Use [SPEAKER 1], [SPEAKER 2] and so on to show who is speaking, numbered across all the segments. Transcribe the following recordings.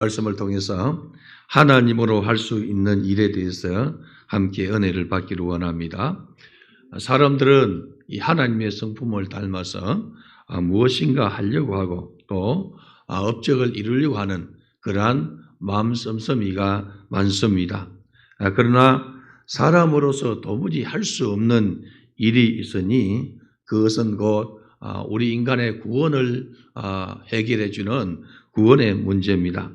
[SPEAKER 1] 말씀을 통해서 하나님으로 할 수 있는 일에 대해서 함께 은혜를 받기를 원합니다. 사람들은 이 하나님의 성품을 닮아서 무엇인가 하려고 하고 또 업적을 이루려고 하는 그러한 마음 씀씀이가 많습니다. 그러나 사람으로서 도무지 할 수 없는 일이 있으니 그것은 곧 우리 인간의 구원을 해결해 주는 구원의 문제입니다.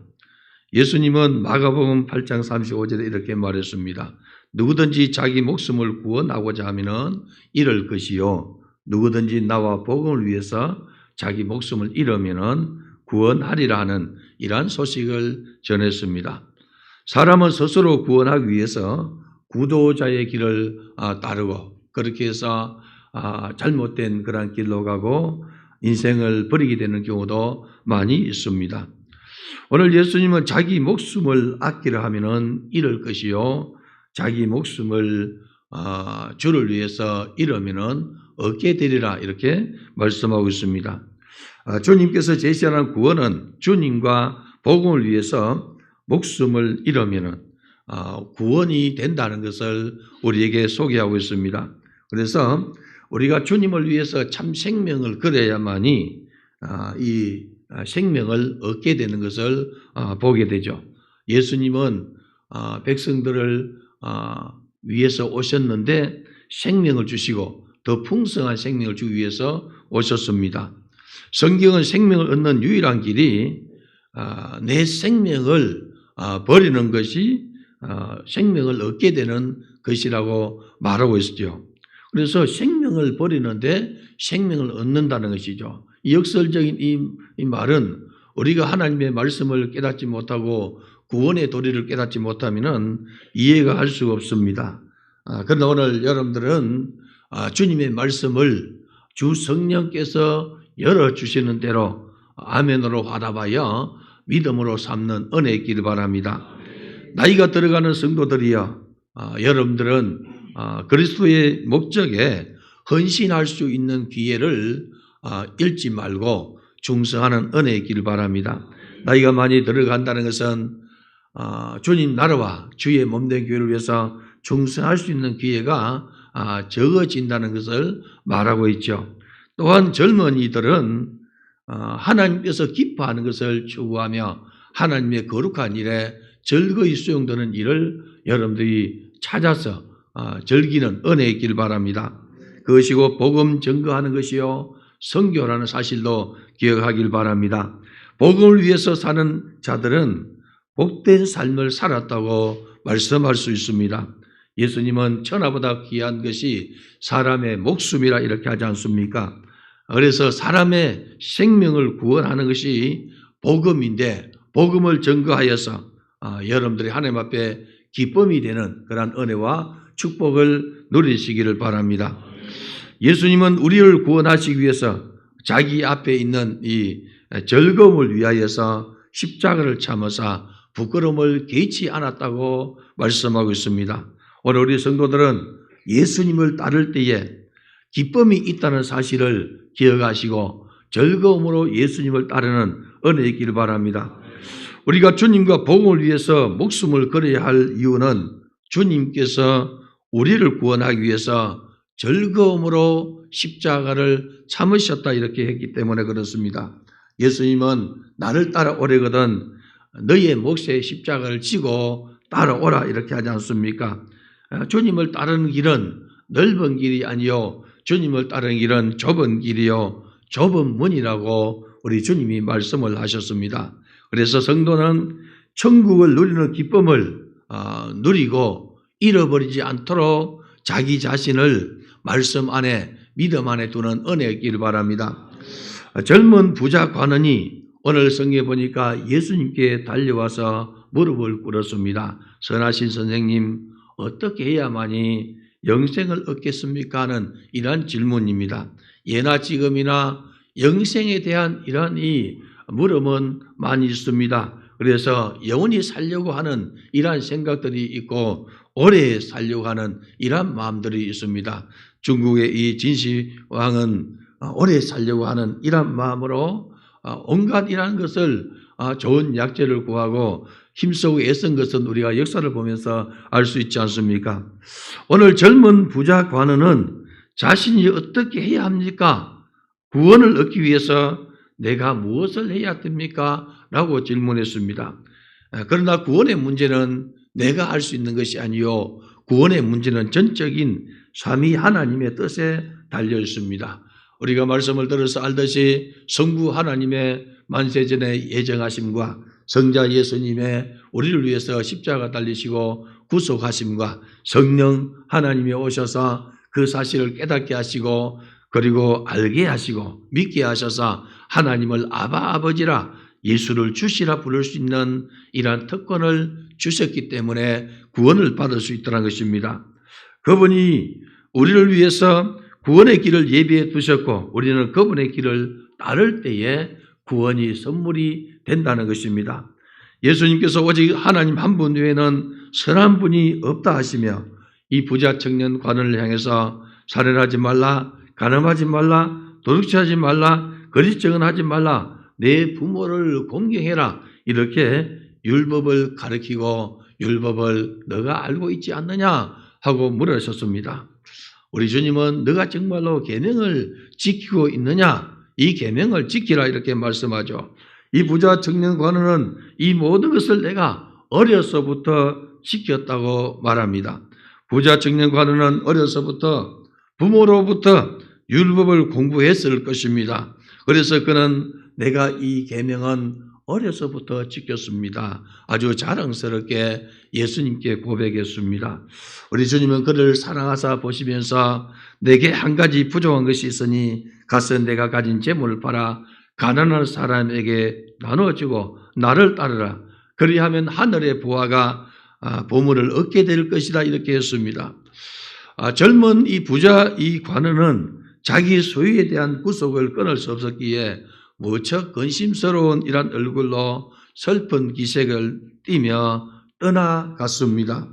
[SPEAKER 1] 예수님은 마가복음 8장 35절에 이렇게 말했습니다. 누구든지 자기 목숨을 구원하고자 하면은 잃을 것이요 누구든지 나와 복음을 위해서 자기 목숨을 잃으면은 구원하리라 하는 이러한 소식을 전했습니다. 사람은 스스로 구원하기 위해서 구도자의 길을 따르고 그렇게 해서 잘못된 그런 길로 가고 인생을 버리게 되는 경우도 많이 있습니다. 오늘 예수님은 자기 목숨을 아끼려 하면은 잃을 것이요 자기 목숨을 주를 위해서 잃으면은 얻게 되리라 이렇게 말씀하고 있습니다. 주님께서 제시하는 구원은 주님과 복음을 위해서 목숨을 잃으면은 구원이 된다는 것을 우리에게 소개하고 있습니다. 그래서 우리가 주님을 위해서 참 생명을 걸어야만이 이 생명을 얻게 되는 것을 보게 되죠. 예수님은 백성들을 위해서 오셨는데 생명을 주시고 더 풍성한 생명을 주기 위해서 오셨습니다. 성경은 생명을 얻는 유일한 길이 내 생명을 버리는 것이 생명을 얻게 되는 것이라고 말하고 있죠. 그래서 생명을 버리는데 생명을 얻는다는 것이죠. 이 역설적인 이 말은 우리가 하나님의 말씀을 깨닫지 못하고 구원의 도리를 깨닫지 못하면 이해가 할 수가 없습니다. 그러나 오늘 여러분들은 주님의 말씀을 주 성령께서 열어주시는 대로 아멘으로 화답하여 믿음으로 삼는 은혜 있기를 바랍니다. 나이가 들어가는 성도들이여 여러분들은 그리스도의 목적에 헌신할 수 있는 기회를 잃지 말고 충성하는 은혜 있기를 바랍니다. 나이가 많이 들어간다는 것은 주님 나라와 주의 몸된 교회를 위해서 충성할 수 있는 기회가 적어진다는 것을 말하고 있죠. 또한 젊은이들은 하나님께서 기뻐하는 것을 추구하며 하나님의 거룩한 일에 즐거이 수용되는 일을 여러분들이 찾아서 즐기는 은혜 있기를 바랍니다. 그것이고 복음 증거하는 것이요 선교라는 사실도 기억하길 바랍니다. 복음을 위해서 사는 자들은 복된 삶을 살았다고 말씀할 수 있습니다. 예수님은 천하보다 귀한 것이 사람의 목숨이라 이렇게 하지 않습니까? 그래서 사람의 생명을 구원하는 것이 복음인데 복음을 증거하여서 여러분들이 하나님 앞에 기쁨이 되는 그런 은혜와 축복을 누리시기를 바랍니다. 예수님은 우리를 구원하시기 위해서 자기 앞에 있는 이 즐거움을 위하여서 십자가를 참으사 부끄러움을 개의치 않았다고 말씀하고 있습니다. 오늘 우리 성도들은 예수님을 따를 때에 기쁨이 있다는 사실을 기억하시고 즐거움으로 예수님을 따르는 은혜 있기를 바랍니다. 우리가 주님과 복음을 위해서 목숨을 걸어야 할 이유는 주님께서 우리를 구원하기 위해서 즐거움으로 십자가를 참으셨다 이렇게 했기 때문에 그렇습니다. 예수님은 나를 따라오려거든 너의 몫에 십자가를 지고 따라오라 이렇게 하지 않습니까? 주님을 따르는 길은 넓은 길이 아니요 주님을 따르는 길은 좁은 길이요 좁은 문이라고 우리 주님이 말씀을 하셨습니다. 그래서 성도는 천국을 누리는 기쁨을 누리고 잃어버리지 않도록 자기 자신을 말씀 안에 믿음 안에 두는 은혜 있기를 바랍니다. 젊은 부자 관원이 오늘 성경에 보니까 예수님께 달려와서 무릎을 꿇었습니다. 선하신 선생님 어떻게 해야만이 영생을 얻겠습니까 하는 이러한 질문입니다. 예나 지금이나 영생에 대한 이러한 이 물음은 많이 있습니다. 그래서 영원히 살려고 하는 이러한 생각들이 있고 오래 살려고 하는 이러한 마음들이 있습니다. 중국의 이 진시황은 오래 살려고 하는 이러한 마음으로 온갖이라는 것을 좋은 약재를 구하고 힘쓰고 애쓴 것은 우리가 역사를 보면서 알 수 있지 않습니까? 오늘 젊은 부자 관원은 자신이 어떻게 해야 합니까? 구원을 얻기 위해서 내가 무엇을 해야 됩니까? 라고 질문했습니다. 그러나 구원의 문제는 내가 할 수 있는 것이 아니요, 구원의 문제는 전적인 삼위 하나님의 뜻에 달려 있습니다. 우리가 말씀을 들어서 알듯이 성부 하나님의 만세전에 예정하심과 성자 예수님의 우리를 위해서 십자가 달리시고 구속하심과 성령 하나님이 오셔서 그 사실을 깨닫게 하시고 그리고 알게 하시고 믿게 하셔서 하나님을 아버지라 예수를 주시라 부를 수 있는 이러한 특권을 주셨기 때문에 구원을 받을 수 있다는 것입니다. 그분이 우리를 위해서 구원의 길을 예비해 두셨고 우리는 그분의 길을 따를 때에 구원이 선물이 된다는 것입니다. 예수님께서 오직 하나님 한 분 외에는 선한 분이 없다 하시며 이 부자 청년 관원을 향해서 살인하지 말라, 간음하지 말라, 도둑질하지 말라, 거짓증언 하지 말라, 내 부모를 공경해라, 이렇게 율법을 가르치고 율법을 너가 알고 있지 않느냐 하고 물으셨습니다. 우리 주님은 너가 정말로 계명을 지키고 있느냐? 이 계명을 지키라 이렇게 말씀하죠. 이 부자 청년 관원은 이 모든 것을 내가 어려서부터 지켰다고 말합니다. 부자 청년 관원은 어려서부터 부모로부터 율법을 공부했을 것입니다. 그래서 그는 내가 이 계명은 어려서부터 지켰습니다. 아주 자랑스럽게 예수님께 고백했습니다. 우리 주님은 그를 사랑하사 보시면서 내게 한 가지 부족한 것이 있으니 가서 내가 가진 재물을 팔아 가난한 사람에게 나눠주고 나를 따르라. 그리하면 하늘의 보화가 보물을 얻게 될 것이다 이렇게 했습니다. 젊은 이 부자 이 관원은 자기 소유에 대한 구속을 끊을 수 없었기에 무척 근심스러운 이런 얼굴로 슬픈 기색을 띠며 떠나갔습니다.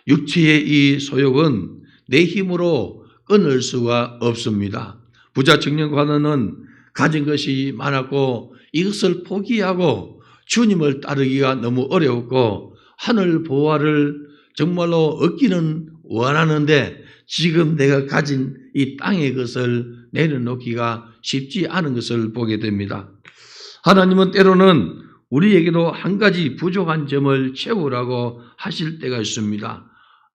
[SPEAKER 1] 육체의 이 소욕은 내 힘으로 끊을 수가 없습니다. 부자 청년 관원은 가진 것이 많았고 이것을 포기하고 주님을 따르기가 너무 어려웠고 하늘 보화를 정말로 얻기는 원하는데 지금 내가 가진 이 땅의 것을 내려놓기가 쉽지 않은 것을 보게 됩니다. 하나님은 때로는 우리에게도 한 가지 부족한 점을 채우라고 하실 때가 있습니다.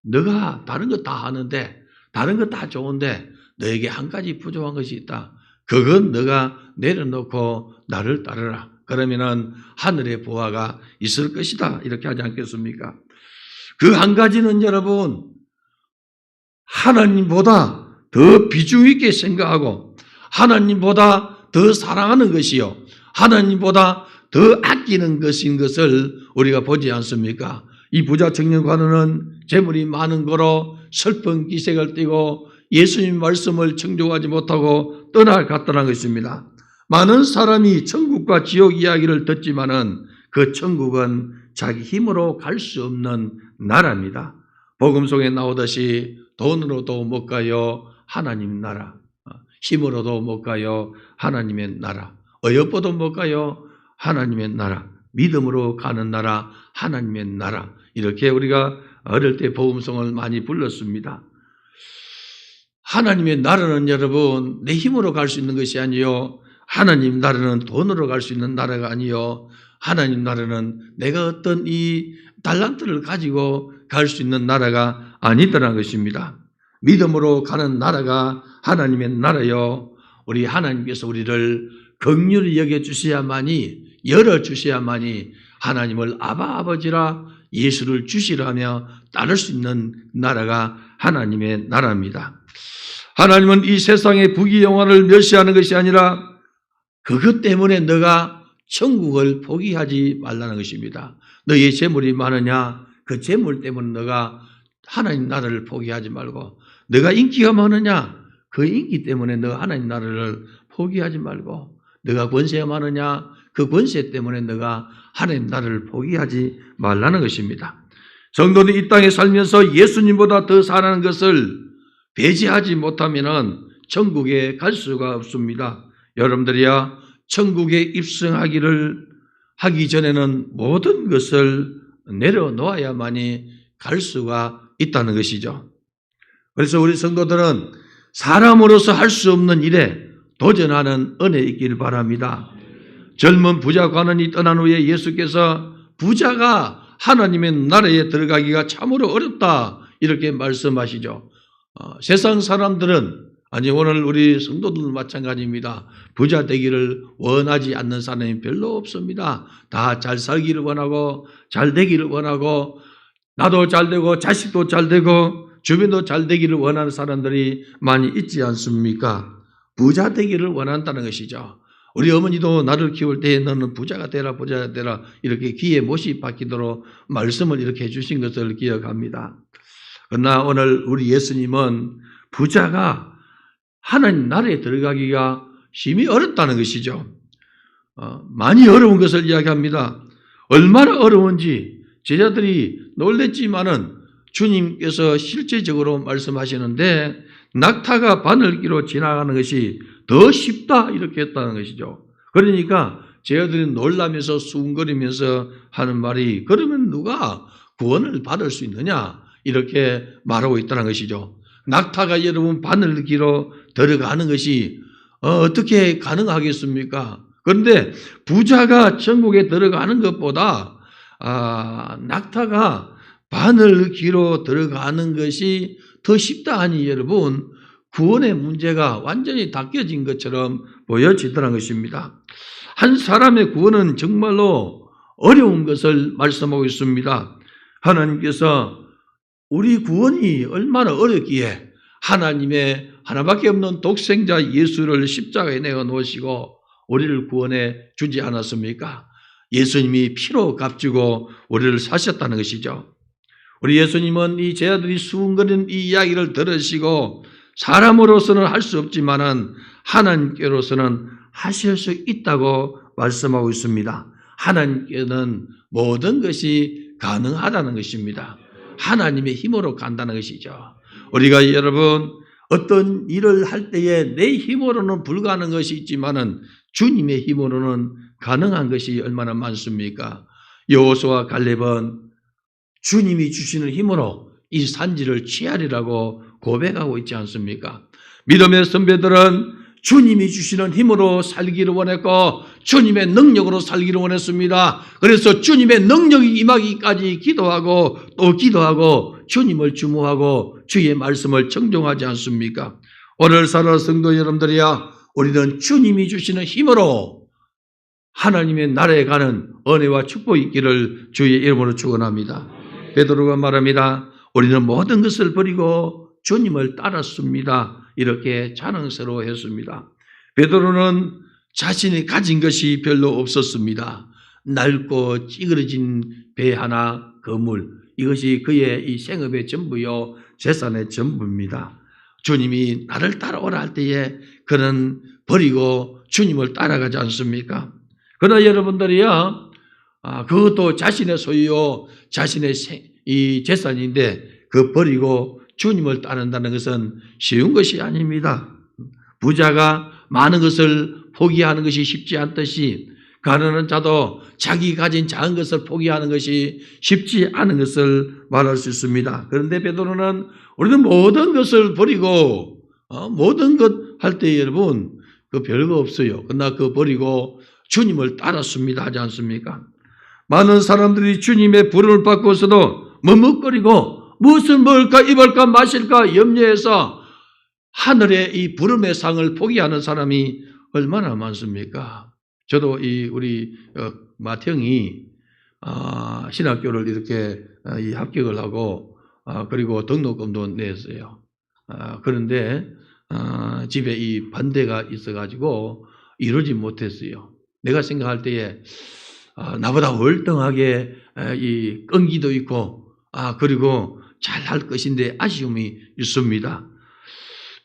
[SPEAKER 1] 너가 다른 거 다 하는데 다른 거 다 좋은데 너에게 한 가지 부족한 것이 있다. 그건 너가 내려놓고 나를 따르라. 그러면은 하늘의 보화가 있을 것이다. 이렇게 하지 않겠습니까? 그 한 가지는 여러분 하나님보다 더 비중 있게 생각하고 하나님보다 더 사랑하는 것이요 하나님보다 더 아끼는 것인 것을 우리가 보지 않습니까? 이 부자 청년 관원은 재물이 많은 거로 슬픈 기색을 띠고 예수님 말씀을 청종하지 못하고 떠나갔다는 것입니다. 많은 사람이 천국과 지옥 이야기를 듣지만은 그 천국은 자기 힘으로 갈 수 없는 나라입니다. 복음 속에 나오듯이 돈으로도 못 가요 하나님 나라, 힘으로도 못 가요 하나님의 나라, 어여뻐도 못 가요 하나님의 나라, 믿음으로 가는 나라 하나님의 나라, 이렇게 우리가 어릴 때 복음성을 많이 불렀습니다. 하나님의 나라는 여러분 내 힘으로 갈 수 있는 것이 아니요 하나님 나라는 돈으로 갈 수 있는 나라가 아니요 하나님 나라는 내가 어떤 이 달란트를 가지고 갈 수 있는 나라가 아니더라는 것입니다. 믿음으로 가는 나라가 하나님의 나라요 우리 하나님께서 우리를 긍휼히 여겨주셔야만이 열어주셔야만이 하나님을 아버지라 예수를 주시라며 따를 수 있는 나라가 하나님의 나라입니다. 하나님은 이 세상의 부귀영화를 멸시하는 것이 아니라 그것 때문에 너가 천국을 포기하지 말라는 것입니다. 너의 재물이 많으냐? 그 재물 때문에 너가 하나님 나라를 포기하지 말고, 너가 인기가 많으냐? 그 인기 때문에 너가 하나님 나라를 포기하지 말고, 너가 권세가 많으냐? 그 권세 때문에 너가 하나님 나라를 포기하지 말라는 것입니다. 성도는 이 땅에 살면서 예수님보다 더 사랑하는 것을 배제하지 못하면은 천국에 갈 수가 없습니다. 여러분들이야 천국에 입성하기를 하기 전에는 모든 것을 내려놓아야만이 갈 수가 있다는 것이죠. 그래서 우리 성도들은 사람으로서 할 수 없는 일에 도전하는 은혜 있기를 바랍니다. 젊은 부자 관원이 떠난 후에 예수께서 부자가 하나님의 나라에 들어가기가 참으로 어렵다 이렇게 말씀하시죠. 세상 사람들은 아니 오늘 우리 성도들 마찬가지입니다. 부자 되기를 원하지 않는 사람이 별로 없습니다. 다 잘 살기를 원하고 잘 되기를 원하고 나도 잘 되고 자식도 잘 되고 주변도 잘 되기를 원하는 사람들이 많이 있지 않습니까? 부자 되기를 원한다는 것이죠. 우리 어머니도 나를 키울 때 너는 부자가 되라 부자가 되라 이렇게 귀에 못이 박히도록 말씀을 이렇게 해주신 것을 기억합니다. 그러나 오늘 우리 예수님은 부자가 하나님 나라에 들어가기가 심히 어렵다는 것이죠. 많이 어려운 것을 이야기합니다. 얼마나 어려운지 제자들이 놀랬지만은 주님께서 실제적으로 말씀하시는데 낙타가 바늘기로 지나가는 것이 더 쉽다 이렇게 했다는 것이죠. 그러니까 제자들이 놀라면서 수군거리면서 하는 말이 그러면 누가 구원을 받을 수 있느냐 이렇게 말하고 있다는 것이죠. 낙타가 여러분 바늘기로 들어가는 것이 어떻게 가능하겠습니까? 그런데 부자가 천국에 들어가는 것보다 낙타가 바늘기로 들어가는 것이 더 쉽다 하니 여러분 구원의 문제가 완전히 닦여진 것처럼 보여지더라는 것입니다. 한 사람의 구원은 정말로 어려운 것을 말씀하고 있습니다. 하나님께서 우리 구원이 얼마나 어렵기에 하나님의 하나밖에 없는 독생자 예수를 십자가에 내어 놓으시고 우리를 구원해 주지 않았습니까? 예수님이 피로 값지고 우리를 사셨다는 것이죠. 우리 예수님은 이 제자들이 수군거리는 이 이야기를 들으시고 사람으로서는 할 수 없지만은 하나님께로서는 하실 수 있다고 말씀하고 있습니다. 하나님께는 모든 것이 가능하다는 것입니다. 하나님의 힘으로 간다는 것이죠. 우리가 여러분 어떤 일을 할 때에 내 힘으로는 불가능한 것이 있지만은 주님의 힘으로는 가능한 것이 얼마나 많습니까? 여호수아와 갈렙은 주님이 주시는 힘으로 이 산지를 취하리라고 고백하고 있지 않습니까? 믿음의 선배들은 주님이 주시는 힘으로 살기를 원했고 주님의 능력으로 살기를 원했습니다. 그래서 주님의 능력이 임하기까지 기도하고 또 기도하고 주님을 주무하고 주의 말씀을 청종하지 않습니까? 오늘 사랑하는 성도 여러분들이야 우리는 주님이 주시는 힘으로 하나님의 나라에 가는 은혜와 축복이 있기를 주의 이름으로 축원합니다. 베드로가 말합니다. 우리는 모든 것을 버리고 주님을 따랐습니다. 이렇게 자랑스러워했습니다. 베드로는 자신이 가진 것이 별로 없었습니다. 낡고 찌그러진 배 하나, 거물 이것이 그의 이 생업의 전부요 재산의 전부입니다. 주님이 나를 따라오라 할 때에 그는 버리고 주님을 따라가지 않습니까? 그러나 여러분들이요 그것도 자신의 소유요 자신의 이 재산인데 그 버리고 주님을 따른다는 것은 쉬운 것이 아닙니다. 부자가 많은 것을 포기하는 것이 쉽지 않듯이 가난한 자도 자기 가진 작은 것을 포기하는 것이 쉽지 않은 것을 말할 수 있습니다. 그런데 베드로는 우리는 모든 것을 버리고 모든 것 할 때 여러분 그 별거 없어요. 그러나 그 버리고 주님을 따랐습니다 하지 않습니까? 많은 사람들이 주님의 부름을 받고서도 머뭇거리고 무엇을 먹을까 입을까 마실까 염려해서 하늘의 이 부름의 상을 포기하는 사람이 얼마나 많습니까? 저도 우리 맏형이 신학교를 이렇게 합격을 하고 그리고 등록금도 냈어요. 그런데 집에 이 반대가 있어가지고 이루지 못했어요. 내가 생각할 때에 나보다 월등하게 이 끈기도 있고 그리고 잘할 것인데 아쉬움이 있습니다.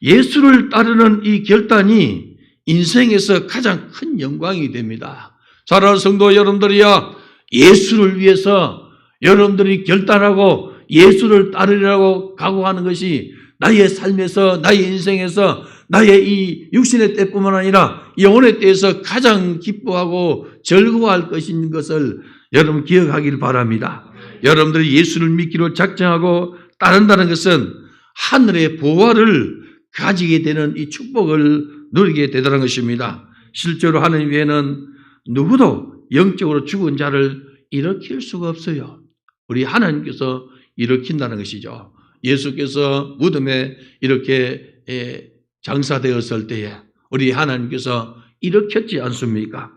[SPEAKER 1] 예수를 따르는 이 결단이 인생에서 가장 큰 영광이 됩니다. 사랑하는 성도 여러분들이요 예수를 위해서 여러분들이 결단하고 예수를 따르려고 각오하는 것이 나의 삶에서 나의 인생에서 나의 이 육신의 때뿐만 아니라 영혼의 때에서 가장 기뻐하고 즐거워할 것인 것을 여러분 기억하길 바랍니다. 여러분들이 예수를 믿기로 작정하고 따른다는 것은 하늘의 보화를 가지게 되는 이 축복을 누리게 되더라는 것입니다. 실제로 하나님 외에는 누구도 영적으로 죽은 자를 일으킬 수가 없어요. 우리 하나님께서 일으킨다는 것이죠. 예수께서 무덤에 이렇게 장사되었을 때에 우리 하나님께서 일으켰지 않습니까?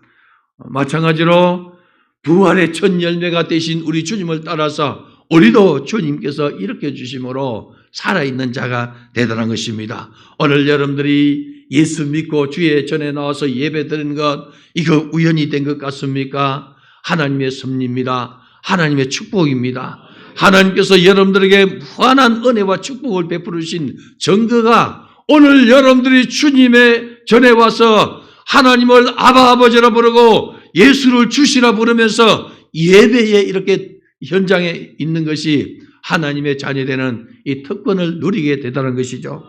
[SPEAKER 1] 마찬가지로 부활의 첫 열매가 되신 우리 주님을 따라서 우리도 주님께서 일으켜 주심으로 살아있는 자가 되더란 것입니다. 오늘 여러분들이 예수 믿고 주의 전에 나와서 예배 드리는 것, 이거 우연이 된 것 같습니까? 하나님의 섭리입니다. 하나님의 축복입니다. 하나님께서 여러분들에게 무한한 은혜와 축복을 베푸신 증거가 오늘 여러분들이 주님의 전에 와서 하나님을 아바 아버지라 부르고 예수를 주시라 부르면서 예배에 이렇게 현장에 있는 것이 하나님의 자녀되는 이 특권을 누리게 되다는 것이죠.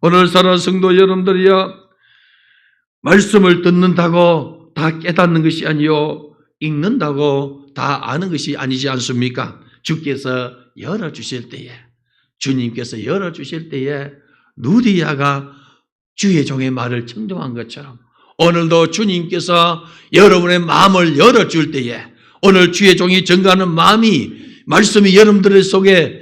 [SPEAKER 1] 오늘 사랑하는 성도 여러분들이여, 말씀을 듣는다고 다 깨닫는 것이 아니요 읽는다고 다 아는 것이 아니지 않습니까? 주께서 열어주실 때에, 주님께서 열어주실 때에 누디야가 주의 종의 말을 청종한 것처럼 오늘도 주님께서 여러분의 마음을 열어줄 때에, 오늘 주의 종이 증거하는 마음이, 말씀이 여러분들 속에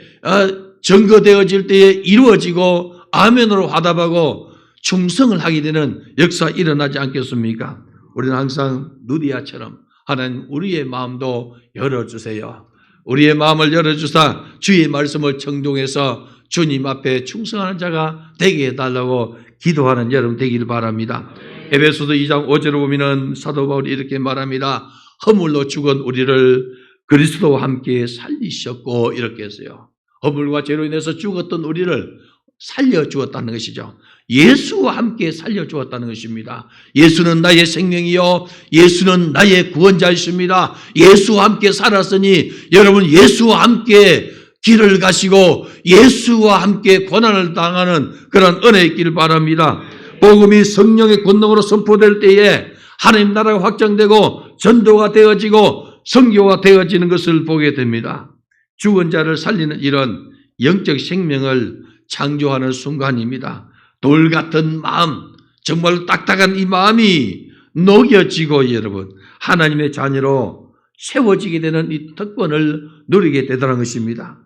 [SPEAKER 1] 증거되어질 때에 이루어지고 아멘으로 화답하고 충성을 하게 되는 역사 일어나지 않겠습니까? 우리는 항상 누디야처럼 하나님 우리의 마음도 열어주세요. 우리의 마음을 열어주사 주의 말씀을 청종해서 주님 앞에 충성하는 자가 되게 해달라고 기도하는 여러분 되기를 바랍니다. 에베소서 2장 5절을 보면 사도 바울이 이렇게 말합니다. 허물로 죽은 우리를 그리스도와 함께 살리셨고, 이렇게 했어요. 허물과 죄로 인해서 죽었던 우리를 살려주었다는 것이죠. 예수와 함께 살려주었다는 것입니다. 예수는 나의 생명이요 예수는 나의 구원자이십니다. 예수와 함께 살았으니 여러분 예수와 함께 길을 가시고 예수와 함께 고난을 당하는 그런 은혜 있기를 바랍니다. 복음이 성령의 권능으로 선포될 때에 하나님 나라가 확장되고 전도가 되어지고 선교가 되어지는 것을 보게 됩니다. 죽은 자를 살리는 이런 영적 생명을 창조하는 순간입니다. 돌 같은 마음, 정말 딱딱한 이 마음이 녹여지고 여러분 하나님의 자녀로 세워지게 되는 이 특권을 누리게 되더라는 것입니다.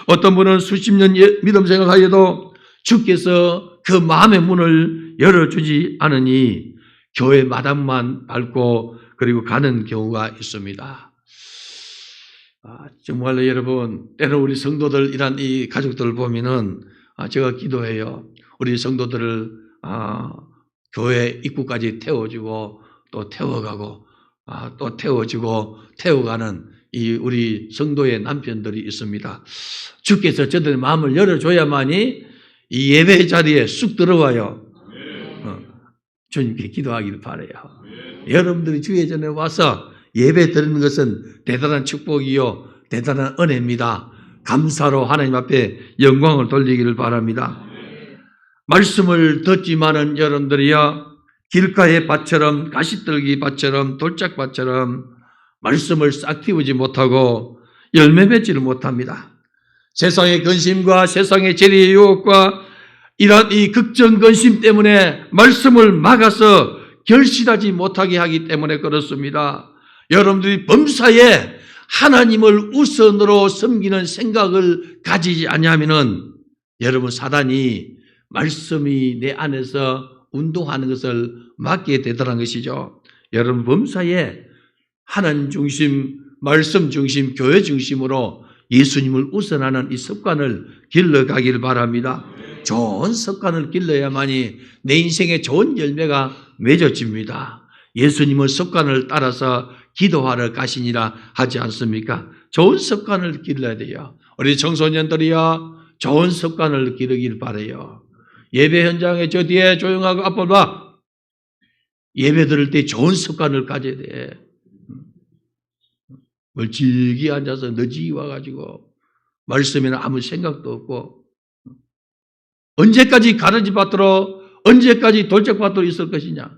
[SPEAKER 1] 어떤 분은 수십 년 믿음 생활하여도 주께서 그 마음의 문을 열어주지 않으니 교회 마당만 밟고 그리고 가는 경우가 있습니다. 정말로 여러분, 때로 우리 성도들이란 이 가족들을 보면은 제가 기도해요. 우리 성도들을 교회 입구까지 태워주고 또 태워가고 또 태워주고 태워가는 이 우리 성도의 남편들이 있습니다. 주께서 저들의 마음을 열어줘야만이 이 예배 자리에 쑥 들어와요. 주님께 기도하기를 바라요. 여러분들이 주의 전에 와서 예배 드리는 것은 대단한 축복이요 대단한 은혜입니다. 감사로 하나님 앞에 영광을 돌리기를 바랍니다. 말씀을 듣지만은 여러분들이요 길가의 밭처럼 가시떨기 밭처럼 돌짝밭처럼 말씀을 싹 틔우지 못하고 열매 맺지를 못합니다. 세상의 근심과 세상의 재리의 유혹과 이러한 이 극정 근심 때문에 말씀을 막아서 결실하지 못하게 하기 때문에 그렇습니다. 여러분들이 범사에 하나님을 우선으로 섬기는 생각을 가지지 않으면은 여러분 사단이 말씀이 내 안에서 운동하는 것을 막게 되더라는 것이죠. 여러분 범사에 하나님 중심, 말씀 중심, 교회 중심으로 예수님을 우선하는 이 습관을 길러가길 바랍니다. 좋은 습관을 길러야만이 내 인생에 좋은 열매가 맺어집니다. 예수님은 습관을 따라서 기도하러 가시니라 하지 않습니까? 좋은 습관을 길러야 돼요. 우리 청소년들이요 좋은 습관을 기르길 바라요. 예배 현장에 저 뒤에 조용하고 앞을 봐. 예배 드릴 때 좋은 습관을 가져야 돼. 멀찍이 앉아서 너지 와가지고 말씀에는 아무 생각도 없고 언제까지 가르치 받도록 언제까지 돌짝밭으로 있을 것이냐?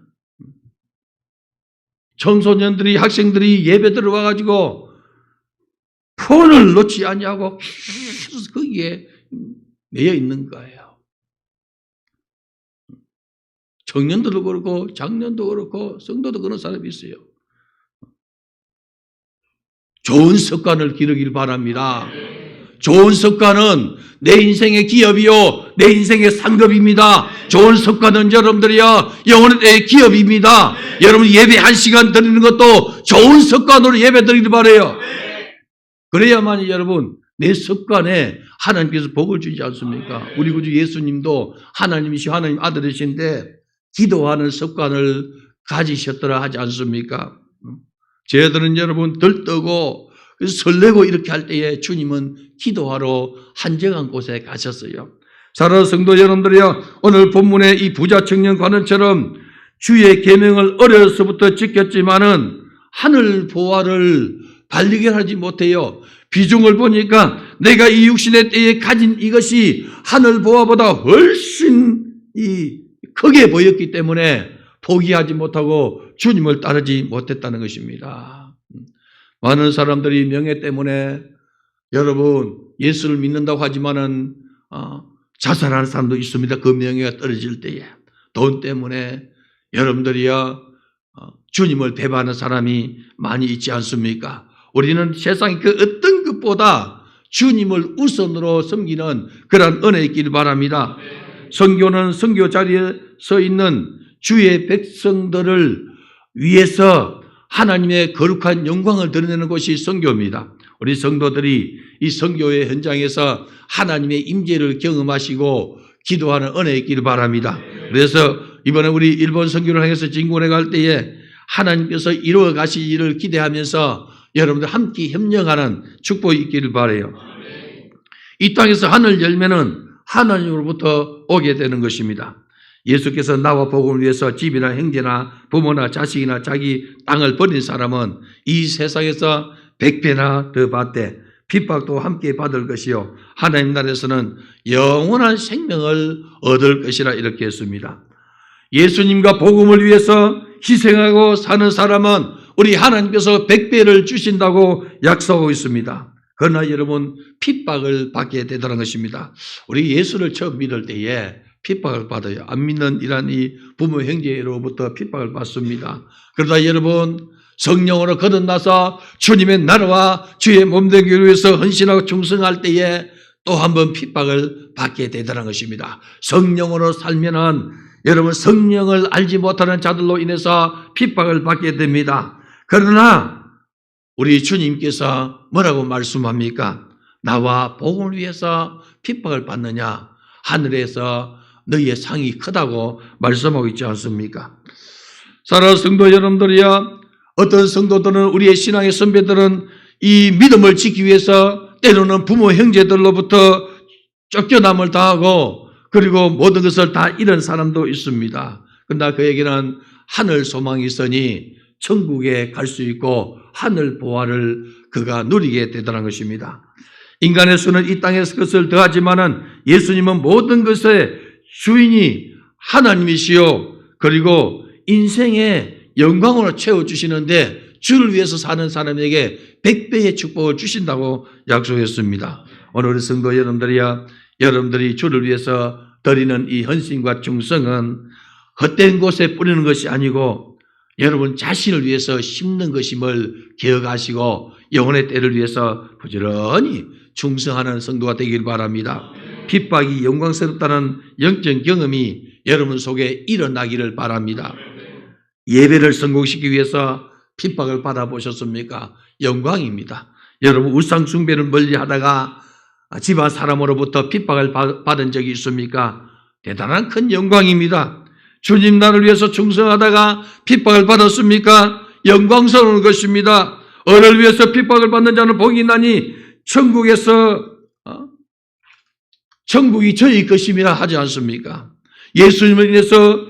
[SPEAKER 1] 청소년들이, 학생들이 예배 들어와가지고 폰을 놓지 아니하고 계속 거기에 매여 있는 거예요. 청년들도 그렇고 장년도 그렇고 성도도 그런 사람이 있어요. 좋은 습관을 기르길 바랍니다. 좋은 습관은 내 인생의 기업이요, 내 인생의 상급입니다. 좋은 습관은 여러분들이요, 영혼의 기업입니다. 여러분 예배 1시간 드리는 것도 좋은 습관으로 예배 드리길 바라요. 그래야만 여러분 내 습관에 하나님께서 복을 주지 않습니까? 우리 구주 예수님도 하나님이시 하나님 아들이신데 기도하는 습관을 가지셨더라 하지 않습니까? 저희들은 여러분 들뜨고 설레고 이렇게 할 때에 주님은 기도하러 한적한 곳에 가셨어요. 사랑하는 성도 여러분들이요, 오늘 본문의 이 부자 청년 관원처럼 주의 계명을 어려서부터 지켰지만은 하늘 보화를 발견하지 못해요. 비중을 보니까 내가 이 육신의 때에 가진 이것이 하늘 보화보다 훨씬 크게 보였기 때문에 포기하지 못하고 주님을 따르지 못했다는 것입니다. 많은 사람들이 명예 때문에 여러분 예수를 믿는다고 하지만은 자살하는 사람도 있습니다. 그 명예가 떨어질 때에 돈 때문에 여러분들이야 주님을 배반하는 사람이 많이 있지 않습니까? 우리는 세상의 그 어떤 것보다 주님을 우선으로 섬기는 그런 은혜 있기를 바랍니다. 선교는 선교 자리에 서 있는 주의 백성들을 위해서 하나님의 거룩한 영광을 드러내는 것이 선교입니다. 우리 성도들이 이 선교의 현장에서 하나님의 임재를 경험하시고 기도하는 은혜 있기를 바랍니다. 그래서 이번에 우리 일본 선교를 향해서 진군에 갈 때에 하나님께서 이루어 가실 일을 기대하면서 여러분들 함께 협력하는 축복이 있기를 바라요. 이 땅에서 하늘 열매는 하나님으로부터 오게 되는 것입니다. 예수께서 나와 복음을 위해서 집이나 형제나 부모나 자식이나 자기 땅을 버린 사람은 이 세상에서 100배나 더 받되 핍박도 함께 받을 것이요 하나님 나라에서는 영원한 생명을 얻을 것이라 이렇게 했습니다. 예수님과 복음을 위해서 희생하고 사는 사람은 우리 하나님께서 100배를 주신다고 약속하고 있습니다. 그러나 여러분 핍박을 받게 되더라는 것입니다. 우리 예수를 처음 믿을 때에 핍박을 받아요. 안 믿는 이란 이 부모 형제로부터 핍박을 받습니다. 그러다 여러분 성령으로 거듭나서 주님의 나라와 주의 몸되기 위해서 헌신하고 충성할 때에 또 한 번 핍박을 받게 되더라는 것입니다. 성령으로 살면은 여러분 성령을 알지 못하는 자들로 인해서 핍박을 받게 됩니다. 그러나 우리 주님께서 뭐라고 말씀합니까? 나와 복음을 위해서 핍박을 받느냐? 하늘에서 너희의 상이 크다고 말씀하고 있지 않습니까? 사랑하는 성도 여러분들이야, 어떤 성도들은 우리의 신앙의 선배들은 이 믿음을 지키기 위해서 때로는 부모 형제들로부터 쫓겨남을 당하고 그리고 모든 것을 다 잃은 사람도 있습니다. 그러나 그에게는 하늘 소망이 있으니 천국에 갈 수 있고 하늘 보화를 그가 누리게 되더라는 것입니다. 인간의 수는 이 땅에서 것을 더하지만은 예수님은 모든 것의 주인이 하나님이시요 그리고 인생의 영광으로 채워주시는데 주를 위해서 사는 사람에게 100배의 축복을 주신다고 약속했습니다. 오늘 우리 성도 여러분들이야, 여러분들이 주를 위해서 드리는 이 헌신과 충성은 헛된 곳에 뿌리는 것이 아니고 여러분 자신을 위해서 심는 것임을 기억하시고 영혼의 때를 위해서 부지런히 충성하는 성도가 되길 바랍니다. 핍박이 영광스럽다는 영적 경험이 여러분 속에 일어나기를 바랍니다. 예배를 성공시키기 위해서 핍박을 받아보셨습니까? 영광입니다. 여러분 우상 숭배를 멀리하다가 집안 사람으로부터 핍박을 받은 적이 있습니까? 대단한 큰 영광입니다. 주님 나를 위해서 충성하다가 핍박을 받았습니까? 영광스러운 것입니다. 어를 위해서 핍박을 받는 자는 복이 있나니 천국이 저희 것임이라 하지 않습니까? 예수님을 인해서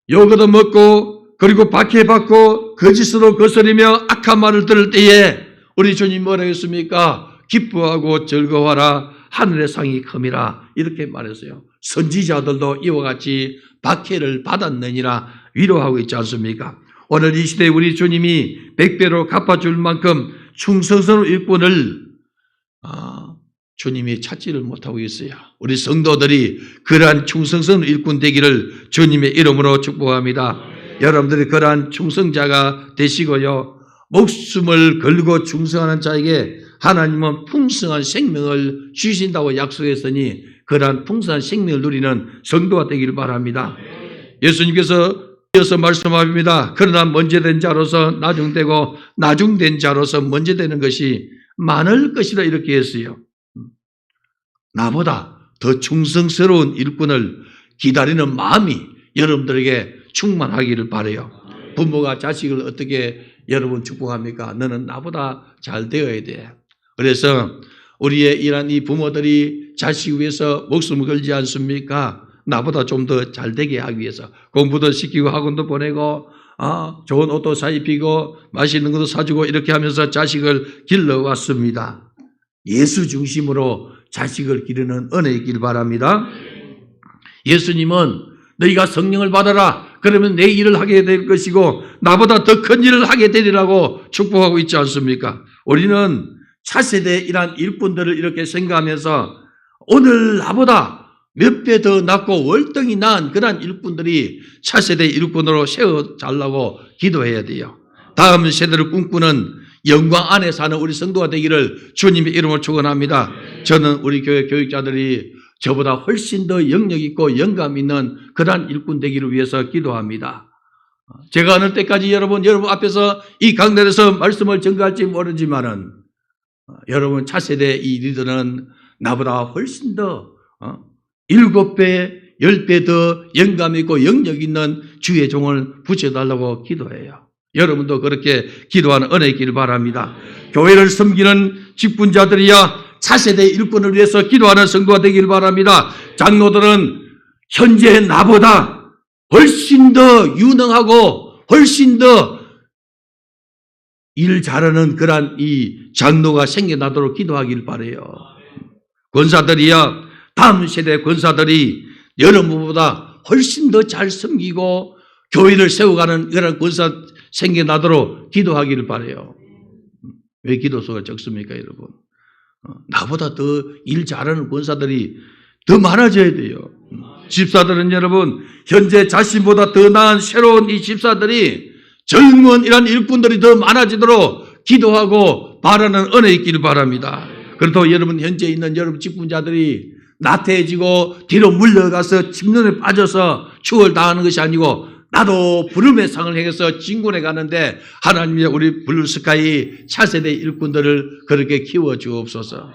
[SPEAKER 1] 욕을 먹고 그리고 박해받고 거짓으로 거스리며 악한 말을 들을 때에 우리 주님 뭐라 했습니까? 기뻐하고 즐거워하라 하늘의 상이 큼이라 이렇게 말했어요. 선지자들도 이와 같이 박해를 받았느니라 위로하고 있지 않습니까? 오늘 이 시대에 우리 주님이 100배로 갚아줄 만큼 충성스러운 일꾼을 주님이 찾지를 못하고 있어요. 우리 성도들이 그러한 충성스러운 일꾼 되기를 주님의 이름으로 축복합니다. 여러분들이 그러한 충성자가 되시고요. 목숨을 걸고 충성하는 자에게 하나님은 풍성한 생명을 주신다고 약속했으니 그러한 풍성한 생명을 누리는 성도가 되기를 바랍니다. 예수님께서 이어서 말씀합니다. 그러나 먼저 된 자로서 나중되고 나중된 자로서 먼저 되는 것이 많을 것이라 이렇게 했어요. 나보다 더 충성스러운 일꾼을 기다리는 마음이 여러분들에게 충만하기를 바라요. 부모가 자식을 어떻게 여러분 축복합니까? 너는 나보다 잘 되어야 돼. 그래서 우리의 이런 이 부모들이 자식 위해서 목숨을 걸지 않습니까? 나보다 좀 더 잘 되게 하기 위해서 공부도 시키고 학원도 보내고 좋은 옷도 사입히고 맛있는 것도 사주고 이렇게 하면서 자식을 길러왔습니다. 예수 중심으로 자식을 기르는 은혜 있길 바랍니다. 예수님은 너희가 성령을 받아라. 그러면 내 일을 하게 될 것이고 나보다 더 큰 일을 하게 되리라고 축복하고 있지 않습니까? 우리는 차세대 이란 일꾼들을 이렇게 생각하면서 오늘 나보다 몇 배 더 낫고 월등히 나은 그런 일꾼들이 차세대 일꾼으로 세워달라고 기도해야 돼요. 다음 세대를 꿈꾸는 영광 안에 사는 우리 성도가 되기를 주님의 이름으로 축원합니다. 저는 우리 교회 교육자들이 저보다 훨씬 더 영역 있고 영감 있는 그러한 일꾼 되기를 위해서 기도합니다. 제가 어느 때까지 여러분 앞에서 이 강단에서 말씀을 전가할지 모르지만은 여러분 차세대 이 리더는 나보다 훨씬 더 7배, 10배 더 영감 있고 영역 있는 주의 종을 붙여달라고 기도해요. 여러분도 그렇게 기도하는 은혜 있기를 바랍니다. 교회를 섬기는 직분자들이야 차세대 일꾼을 위해서 기도하는 성도가 되기를 바랍니다. 장로들은 현재 나보다 훨씬 더 유능하고 훨씬 더 일 잘하는 그러한 이 장로가 생겨나도록 기도하기를 바라요. 권사들이야 다음 세대 권사들이 여러분보다 훨씬 더 잘 섬기고 교회를 세워가는 그런 권사 생겨나도록 기도하기를 바라요. 왜 기도수가 적습니까, 여러분? 나보다 더 일 잘하는 권사들이 더 많아져야 돼요. 집사들은 여러분, 현재 자신보다 더 나은 새로운 이 집사들이 젊은 이런 일꾼들이 더 많아지도록 기도하고 바라는 은혜 있기를 바랍니다. 그렇다고 여러분 현재 있는 여러분 직분자들이 나태해지고 뒤로 물러가서 침륜에 빠져서 추월당하는 것이 아니고 나도 부름의 상을 행해서 진군해 가는데 하나님이 우리 블루스카이 차세대 일꾼들을 그렇게 키워주옵소서.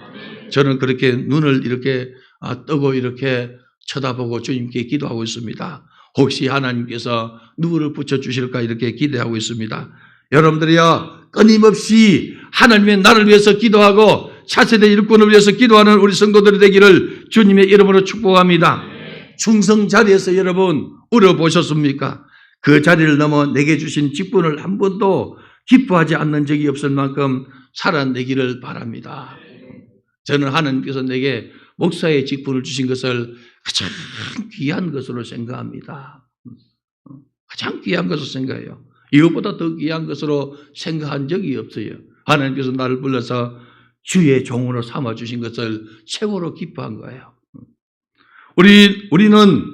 [SPEAKER 1] 저는 그렇게 눈을 이렇게 뜨고 이렇게 쳐다보고 주님께 기도하고 있습니다. 혹시 하나님께서 누구를 붙여주실까 이렇게 기대하고 있습니다. 여러분들이요 끊임없이 하나님의 나를 위해서 기도하고 차세대 일꾼을 위해서 기도하는 우리 성도들이 되기를 주님의 이름으로 축복합니다. 충성 자리에서 여러분 울어보셨습니까? 그 자리를 넘어 내게 주신 직분을 한 번도 기뻐하지 않는 적이 없을 만큼 살아내기를 바랍니다. 저는 하나님께서 내게 목사의 직분을 주신 것을 가장 귀한 것으로 생각합니다. 가장 귀한 것으로 생각해요. 이것보다 더 귀한 것으로 생각한 적이 없어요. 하나님께서 나를 불러서 주의 종으로 삼아주신 것을 최고로 기뻐한 거예요. 우리는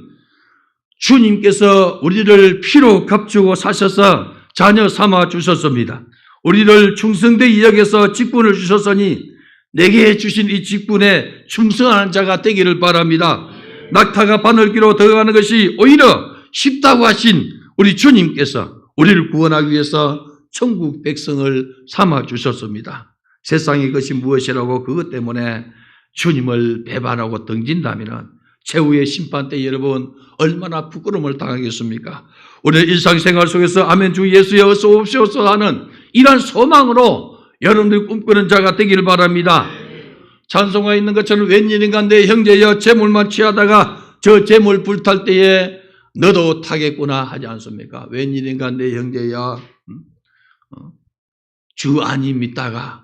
[SPEAKER 1] 주님께서 우리를 피로 값주고 사셔서 자녀 삼아 주셨습니다. 우리를 충성되게 여겨서 직분을 주셨으니 내게 주신 이 직분에 충성하는 자가 되기를 바랍니다. 낙타가 바늘기로 들어가는 것이 오히려 쉽다고 하신 우리 주님께서 우리를 구원하기 위해서 천국 백성을 삼아 주셨습니다. 세상의 것이 무엇이라고 그것 때문에 주님을 배반하고 등진다면 최후의 심판 때 여러분 얼마나 부끄러움을 당하겠습니까? 우리의 일상생활 속에서 아멘 주 예수여 어서 옵시옵소서 하는 이러한 소망으로 여러분들이 꿈꾸는 자가 되기를 바랍니다. 찬송가 있는 것처럼 웬일인가 내 형제여 재물만 취하다가 저 재물 불탈 때에 너도 타겠구나 하지 않습니까? 웬일인가 내 형제여 주 안이 믿다가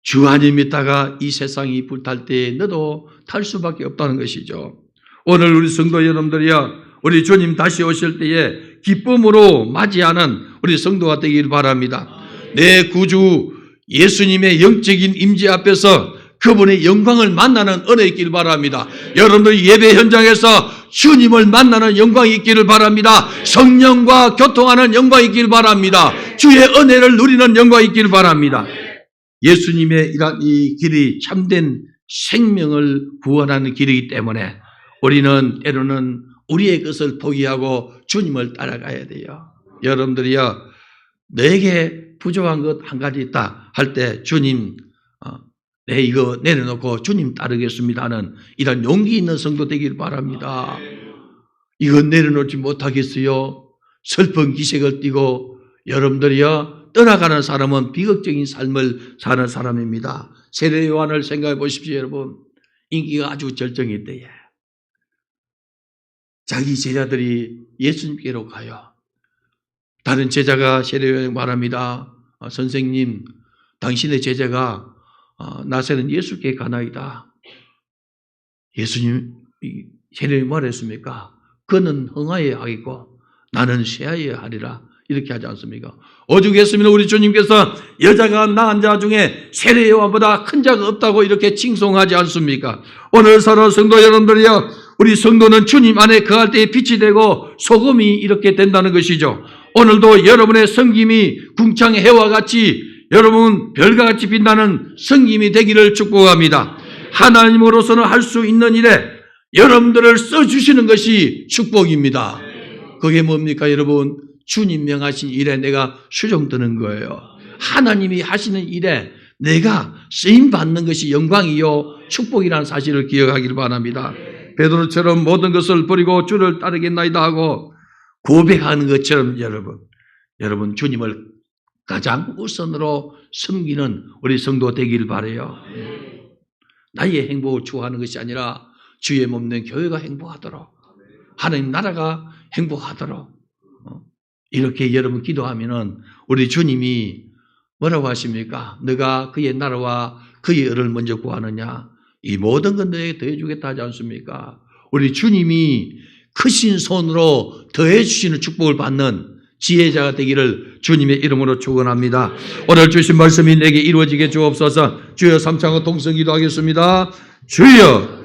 [SPEAKER 1] 주 안에 믿다가 이 세상이 불탈 때에 너도 탈 수밖에 없다는 것이죠. 오늘 우리 성도 여러분들이야 우리 주님 다시 오실 때에 기쁨으로 맞이하는 우리 성도가 되길 바랍니다. 내 구주 예수님의 영적인 임재 앞에서 그분의 영광을 만나는 은혜 있기를 바랍니다. 여러분들 예배 현장에서 주님을 만나는 영광이 있기를 바랍니다. 성령과 교통하는 영광이 있기를 바랍니다. 주의 은혜를 누리는 영광이 있기를 바랍니다. 예수님의 이 길이 참된 생명을 구원하는 길이기 때문에 우리는 때로는 우리의 것을 포기하고 주님을 따라가야 돼요. 여러분들이요, 내게 부족한 것 한 가지 있다 할 때 주님, 내 이거 내려놓고 주님 따르겠습니다 하는 이런 용기 있는 성도 되길 바랍니다. 이거 내려놓지 못하겠어요. 슬픈 기색을 띠고 여러분들이요, 떠나가는 사람은 비극적인 삶을 사는 사람입니다. 세례 요한을 생각해 보십시오. 여러분, 인기가 아주 절정일 때에 자기 제자들이 예수님께로 가요. 다른 제자가 세례 요한에게 말합니다. 선생님, 당신의 제자가 나세는 예수께 가나이다. 예수님 세례 말했습니까? 그는 흥하여야 하겠고 나는 쇠하여야 하리라. 이렇게 하지 않습니까? 오죽했으면 우리 주님께서 여자가 낳은 자 중에 세례 요한보다 큰 자가 없다고 이렇게 칭송하지 않습니까? 오늘 사랑하는 성도 여러분들이요, 우리 성도는 주님 안에 거할 때에 빛이 되고 소금이 이렇게 된다는 것이죠. 오늘도 여러분의 성김이 궁창의 해와 같이 여러분 별과 같이 빛나는 성김이 되기를 축복합니다. 하나님으로서는 할 수 있는 일에 여러분들을 써주시는 것이 축복입니다. 그게 뭡니까 여러분? 주님 명하신 일에 내가 수종드는 거예요. 하나님이 하시는 일에 내가 쓰임받는 것이 영광이요 축복이라는 사실을 기억하기를 바랍니다. 베드로처럼 모든 것을 버리고 주를 따르겠나이다 하고 고백하는 것처럼 여러분 주님을 가장 우선으로 섬기는 우리 성도 되길 바라요. 나의 행복을 추구하는 것이 아니라 주의 몸된 교회가 행복하도록, 하나님 나라가 행복하도록 이렇게 여러분 기도하면은 우리 주님이 뭐라고 하십니까? 너가 그의 나라와 그의 의를 먼저 구하느냐? 이 모든 건 너에게 더해주겠다 하지 않습니까? 우리 주님이 크신 손으로 더해주시는 축복을 받는 지혜자가 되기를 주님의 이름으로 축원합니다. 오늘 주신 말씀이 내게 이루어지게 주옵소서. 주여 삼창과 동성 기도하겠습니다. 주여